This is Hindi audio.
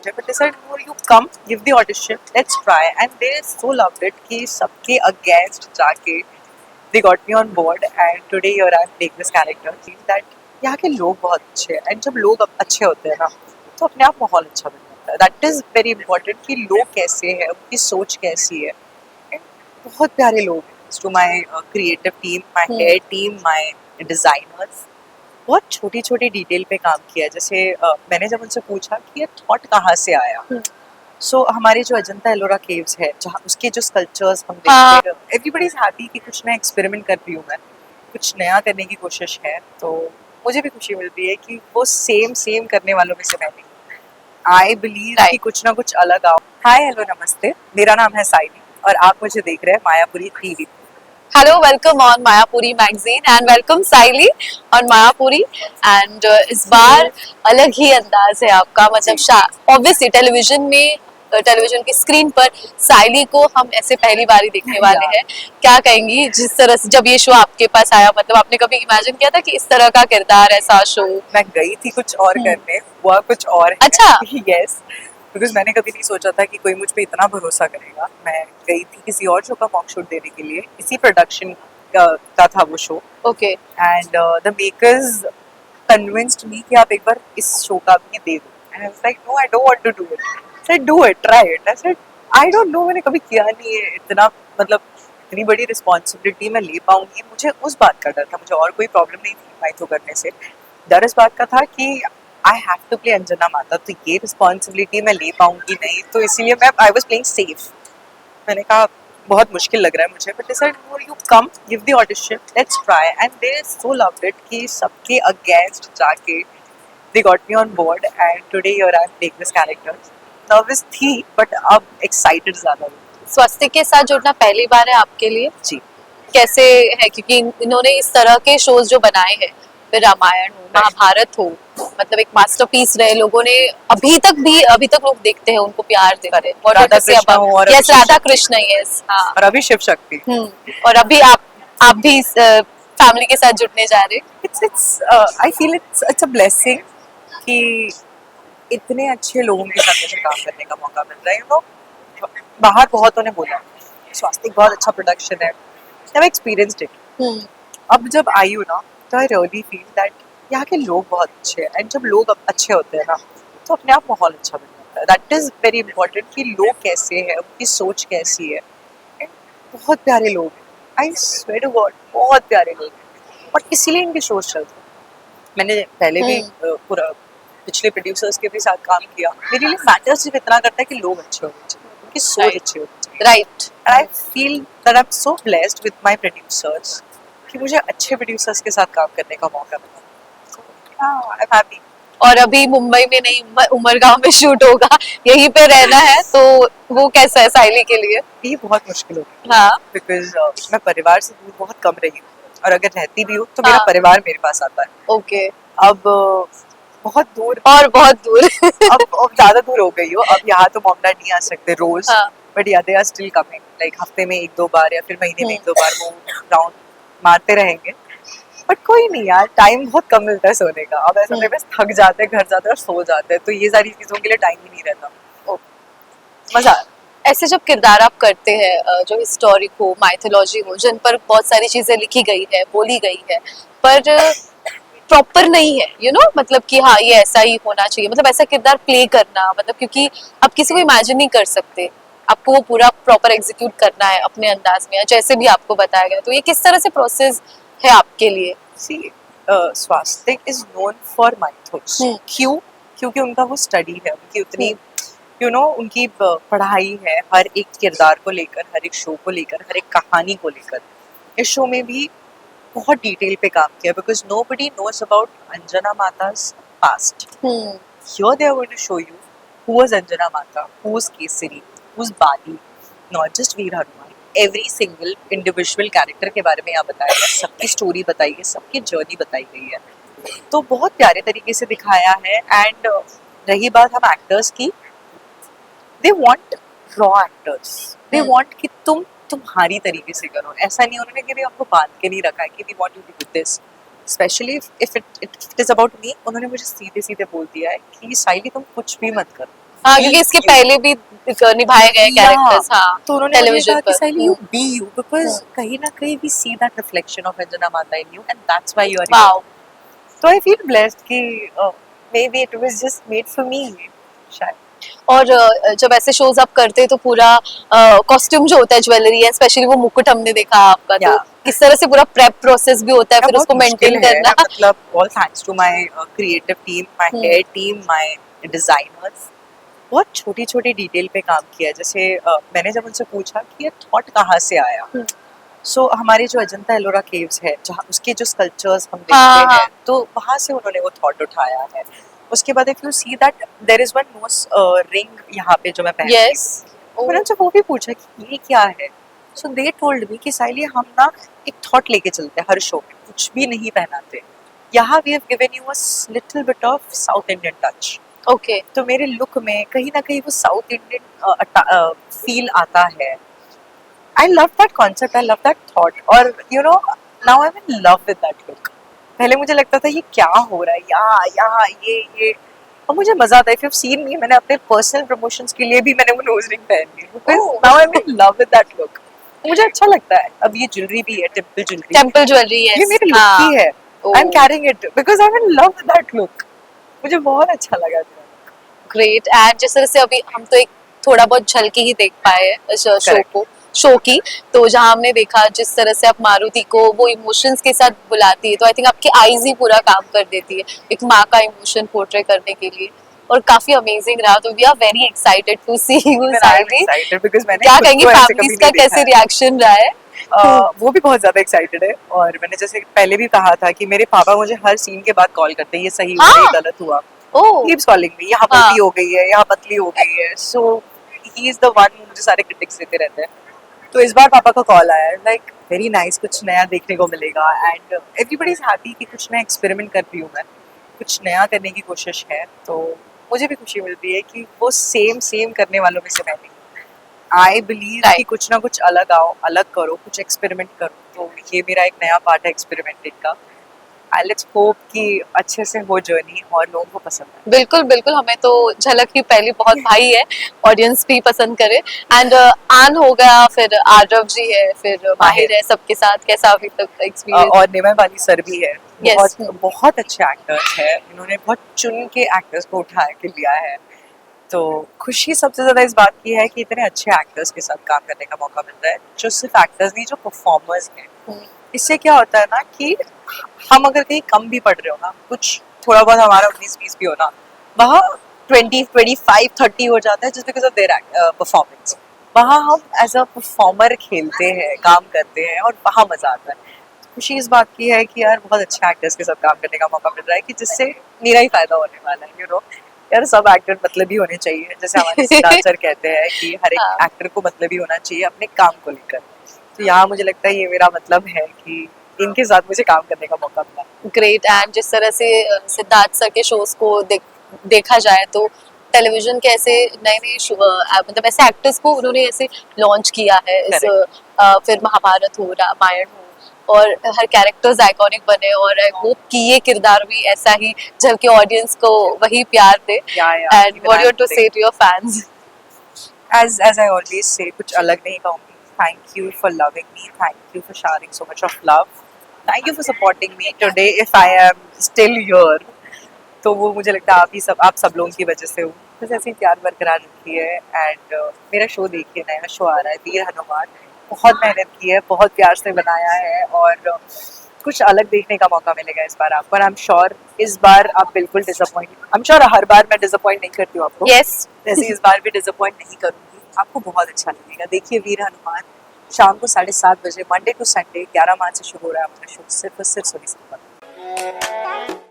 मुझे, but they said no, you come, give the audition, let's try, and they so loved it कि सबके against जाके they got me on board, and today here I am playing this character. That यहाँ के लोग बहुत अच्छे हैं, and जब लोग अच्छे होते हैं ना तो अपने आप माहौल अच्छा बन जाता है. That is very important कि लोग कैसे हैं, उनकी सोच कैसी है. And बहुत प्यारे लोग हैं. To my creative team, my hair team, my designers, बहुत छोटी छोटी डिटेल पे काम किया. जैसे मैंने जब उनसे पूछा कि ये थॉट कहाँ से आया, सो हमारे जो अजंता एलोरा केव्स है जहाँ उसके जो स्कल्पचर्स हम देखते हैं, एवरीबडी इज हैप्पी कि कुछ नया एक्सपेरिमेंट कर रही हूँ मैं, कुछ नया करने की कोशिश है. तो मुझे भी खुशी मिलती है कि वो सेम करने वालों में से मैं नहीं. आई बिलीव कि कुछ ना कुछ अलग आओ. हाय हेलो नमस्ते, मेरा नाम है साइली और आप मुझे देख रहे हैं Mayapuri TV. Hello, welcome on Mayapuri magazine and welcome Saili on Mayapuri and इस बार अलग ही अंदाज है आपका. मतलब obviously टेलीविजन की स्क्रीन पर साइली को हम ऐसे पहली बार ही देखने वाले हैं. क्या कहेंगी जिस तरह से जब ये शो आपके पास आया, मतलब आपने कभी इमेजिन किया था कि इस तरह का किरदार ऐसा शो? मैं गई थी कुछ और करने, हुआ कुछ और है. अच्छा. यस, बिकॉज मैंने कभी नहीं सोचा था कि कोई मुझ पे इतना भरोसा करेगा. मैं गई थी किसी और शो का मॉक शूट देने के लिए, इसी प्रोडक्शन का था वो show. Okay. And the makers convinced मी कि आप एक बार इस शो का भी दे दो. And I was like no, I don't want to do it. Said do it, try it. I said I don't know, मैंने कभी किया नहीं है इतना, मतलब इतनी बड़ी रिस्पॉन्सिबिलिटी मैं ले पाऊंगी. मुझे उस बात का डर था, मुझे और कोई प्रॉब्लम नहीं थी माइथो करने से. डर इस बात का था कि I have to play Anjana Mata, तो ये रिस्पॉन्सिबिलिटी मैं ले पाऊंगी नहीं, तो इसीलिए मैं आई वाज प्लेइंग सेफ. मैंने कहा बहुत मुश्किल लग रहा है मुझे, but they said no, you come, give the audition, let's try, and they so loved it कि सबके अगेंस्ट जाके they got me on board, and today here I am playing this character. Nervous थी बट अब एक्साइटेड ज्यादा हूँ. स्वस्तिक के साथ जुड़ना पहली बार है आपके लिए? जी. कैसे है, क्योंकि इन्होंने इस तरह के शोज जो बनाए हैं, फिर रामायण हो, महाभारत हो, मतलब एक मास्टरपीस रहे. लोगों ने अभी तक लोग देखते हैं, उनको प्यार देते हैं. राधा कृष्ण और यस, राधा कृष्ण, यस. हाँ. और अभी शिव शक्ति. और अभी आप भी फैमिली के साथ जुड़ने जा रहे हैं. It's I feel it's a blessing कि इतने अच्छे लोगों के साथ मुझे काम करने का मौका मिल रहा है. यू नो, बाहर बहुतों ने बोला स्वास्तिक बहुत अच्छा प्रोडक्शन है, आई एक्सपीरियंस्ड इट. अब जब आई हूँ ना तो आई रियली फील दैट यहाँ के लोग बहुत अच्छे हैं, एंड जब लोग अच्छे होते हैं ना तो अपने आप माहौल अच्छा बन जाता है. दैट इज वेरी इंपॉर्टेंट कि लोग कैसे हैं, उनकी सोच कैसी है. एंड बहुत प्यारे लोग हैं, आई स्वेयर टू गॉड, बहुत प्यारे लोग हैं, और इसीलिए इनके शोज चलते हैं. मैंने पहले भी पूरा पिछले प्रोड्यूसर्स के भी साथ काम किया. मेरे लिए मैटर्स सिर्फ इतना करता है कि लोग अच्छे होने चाहिए, उनकी सोच अच्छी होनी चाहिए. Right. I feel that I am so blessed with my producers कि मुझे अच्छे प्रोड्यूसर्स के साथ काम करने का मौका मिला. I am happy. और अभी मुंबई में नहीं, उमरगांव में शूट होगा, यहीं पे रहना है, तो वो कैसा है साइली के लिए? ये बहुत मुश्किल होगी. हाँ. बिकॉज मैं परिवार से दूर बहुत कम रही हूँ, और अगर रहती भी हूँ तो मेरा परिवार मेरे पास आता है. ओके. अब बहुत दूर अब ज्यादा दूर हो गई हो. अब यहाँ तो मॉम डैड नहीं आ सकते रोज, but yeah they are still coming, like हफ्ते में 1-2 बार या फिर महीने में 1-2 बार वो राउंड मारते रहेंगे. बट कोई नहीं यार, टाइम बहुत कम मिलता है सोने का. अब ऐसा मेरे पास थक जाते हैं, घर जाते हैं और सो जाते हैं, तो ये सारी चीजों के लिए टाइम ही नहीं रहता. मजा आता है. ऐसे जब किरदार आप करते हैं जो हिस्टोरिक हो, माइथोलॉजी हो, जिन पर बहुत सारी चीजें लिखी गई है, बोली गई है, पर प्रॉपर नहीं है, यू नो, मतलब कि हाँ ये ऐसा ही होना चाहिए, मतलब ऐसा किरदार प्ले करना, मतलब क्योंकि आप किसी को इमेजिन नहीं कर सकते, आपको वो पूरा प्रॉपर एग्जीक्यूट करना है अपने अंदाज में, जैसे भी आपको बताया गया. तो ये किस तरह से प्रोसेस है आपके लिए? सी, स्वास्तिक इज नोन फॉर माइथोस. क्यों? क्योंकि उनका वो स्टडी है, उनकी उतनी यू नो उनकी पढ़ाई है हर एक किरदार को लेकर, हर एक शो को लेकर, हर एक कहानी को लेकर. इस शो में भी बहुत डिटेल पे काम किया, because nobody knows about Anjana Mata's past. Here they are going to show you who was Anjana Mata, who was Kesari, who was Bali, not just Veer Hanuman. Every single individual character के बारे में यहाँ बताया गया, सबकी स्टोरी बताई है, सबकी जर्नी बताई गई है. तो बहुत प्यारे तरीके से दिखाया है. एंड रही बात हम एक्टर्स की, they want raw actors. They want कि तुम तुम्हारी तरीके से करो. ऐसा नहीं उन्होंने कि हमको बांध के नहीं रखा है कि we want you to do this. Especially if it is about me, उन्होंने मुझे सीधे सीधे बोल दिया है कि साइली तुम कुछ भी मत करो, हाँ क्योंकि इसके पहले भी निभाए गए कैरेक्टर्स हाँ तो उन्होंने मुझे टेलीविजन कहा कि पर Saili you be you because कहीं ना कहीं we see that reflection of Anjana Mata in you and that's why you are wow तो आई फील ब्लेस्ड कि maybe it was just made for me शायद और जब ऐसे शोज आप करते हैं तो पूरा कॉस्ट्यूम जो होता है ज्वेलरी है स्पेशली वो मुकुट हमने देखा आपका तो Yeah. किस तरह से पूरा प्रेप प्रोसेस भी होता है फिर बहुत उसको मुश्किल मेंटेन है, करना मतलब all thanks to my creative team, my hair team, my designers. बहुत छोटी छोटी डिटेल पे काम किया है। जैसे मैंने जब उनसे पूछा कि ये थॉट कहाँ से आया, सो हमारे जो अजंता एलोरा केव्स है जहाँ उसके जो स्कल्पचर्स हम देखते हाँ, हैं हाँ। तो वहाँ से उन्होंने वो थॉट उठाया है। उसके बाद if you see that there is one nose ring यहाँ पे जो मैं पहनती हूँ, यस तो मैंने उनसे वो भी पूछा कि ये क्या है, सो दे टोल्ड मी कि साइली हम ना एक थॉट लेके चलते हैं हर शो में, कुछ भी नहीं पहनाते। यहाँ we have given you a little bit of South Indian touch, okay तो मेरे लुक में कहीं ना कहीं वो साउथ इंडियन फील आता है। I love that concept, I love that thought, और you know now I am in love with that look. पहले मुझे लगता था ये क्या हो रहा है यहाँ यहाँ ये, और मुझे मजा आता है। इफ यू सीन मी, मैंने अपने पर्सनल प्रमोशंस के लिए भी मैंने वो नोज रिंग पहनी है because Oh. Now I am in love with that look. मुझे अच्छा लगता है। अब ये ज्वेलरी भी है, टेंपल ज्वेलरी ये यस मेरे लुक हाँ की है, I am carrying it because I am in love with that look. मुझे बहुत अच्छा लगा था। ग्रेट एंड जिस तरह से अभी हम तो एक थोड़ा बहुत झलकी ही देख पाए हैं इस शो Correct. को शो की तो जहाँ हमने देखा जिस तरह से आप मारुति को वो इमोशंस के साथ बुलाती है तो आई थिंक आपकी आईज ही पूरा काम कर देती है एक माँ का इमोशन पोर्ट्रे करने के लिए और काफी अमेजिंग रहा तो we are very excited to see you Even I am साइली excited because मैंने क्या खुद कहेंगे को ऐसे फैमिलीज कभी का नहीं देखा कैसे है। रिएक्शन रहा है वो भी बहुत ज्यादा एक्साइटेड है, और मैंने जैसे पहले भी कहा था कि मेरे पापा मुझे हर सीन के बाद कॉल करते हैं, ये सही हुआ, ये हाँ गलत हुआ, ओह keeps calling me, यहाँ हाँ मोटी हो गई है, यहाँ पतली हो गई है, so he is the one मुझे सारे critics देते रहते हैं। तो इस बार पापा का कॉल आया है, लाइक वेरी नाइस, कुछ नया देखने को मिलेगा, एंड एवरीबडी इज हैप्पी कि कुछ नया एक्सपेरिमेंट कर रही हूँ मैं, कुछ नया करने की कोशिश है, तो मुझे भी खुशी मिलती है कि वो सेम करने वालों में से मैं नहीं। आई बिलीव कि Right. कुछ ना कुछ अलग आओ, अलग करो, कुछ एक्सपेरिमेंट करो, तो ये मेरा एक नया पार्ट है एक्सपेरिमेंटिंग का। आई लेट्स होप कि अच्छे से हो जर्नी और लोगों को पसंद आए। बिल्कुल बिल्कुल हमें तो झलक ही पहली बहुत भाई है ऑडियंस भी पसंद करे एंड आन हो गया फिर आरव जी है फिर माहिर है सबके साथ कैसा अभी तक एक्सपीरियंस और निमय वाली सर भी है, Yes. बहुत अच्छे एक्टर्स हैं, इन्होंने बहुत चुन के एक्टर्स को उठा के लिया है, तो खुशी सबसे ज्यादा इस बात की है कि इतने अच्छे एक्टर्स के साथ काम करने का मौका मिलता है, जो सिर्फ एक्टर्स नहीं, जो परफॉर्मर्स हैं। इससे क्या होता है ना कि हम अगर कहीं कम भी पढ़ रहे हो ना, कुछ थोड़ा बहुत हमारा 19-20 भी हो ना, वहाँ 20-25-30 हो जाता है just because of their performance. वहाँ हम एज अ परफॉर्मर खेलते हैं, काम करते हैं, और वहाँ मजा आता है। खुशी इस बात की है कि यार बहुत अच्छे एक्टर्स के साथ काम करने का मौका मिल रहा है कि जिससे मेरा ही फायदा होने वाला है, यू नो। यार सब एक्टर मतलबी होने चाहिए, जैसे हमारे सिद्धार्थ सर कहते हैं कि हर एक हाँ। एक्टर को मतलबी होना चाहिए अपने काम को लेकर। तो यहाँ मुझे लगता है ये मेरा मतलब है कि इनके साथ मुझे काम करने का मौका मिला। ग्रेट एंड जिस तरह से सिद्धार्थ सर के शोज को देखा जाए तो टेलीविजन के ऐसे नए नए मतलब ऐसे एक्टर्स को उन्होंने ऐसे लॉन्च किया है इस फिर महाभारत हो रामायण हो और हर कैरेक्टर्स आइकॉनिक बने और आई होप कि ये किरदार भी ऐसा ही जब के ऑडियंस को वही प्यार दे and what you to say to your fans as I always say, कुछ अलग नहीं कहूँगी। Thank you for loving me. Thank you for sharing so much of love. Thank you for supporting me today. If I am still here, तो वो मुझे लगता है आप सब लोगों की वजह से हूँ। बस ऐसे ही प्यार बरकरार रखी है, एंड मेरा शो देखिए, नया शो आ रहा है वीर हनुमान। बहुत मेहनत की है, बहुत प्यार से बनाया है, और कुछ अलग देखने का मौका मिलेगा इस बार आपको, और आई एम श्योर इस बार आप बिल्कुल डिसअपॉइंट, आई एम श्योर हर बार मैं डिसअपॉइंट नहीं करती हूँ आपको, यस जैसे इस बार भी डिसअपॉइंट नहीं करूंगी। आपको बहुत अच्छा लगेगा। देखिए वीर हनुमान शाम को 7:30 बजे, मंडे टू संडे 11 मार्च से शुरू हो रहा है अपना शो, सिर्फ और सिर्फ सोनी सिनेमा।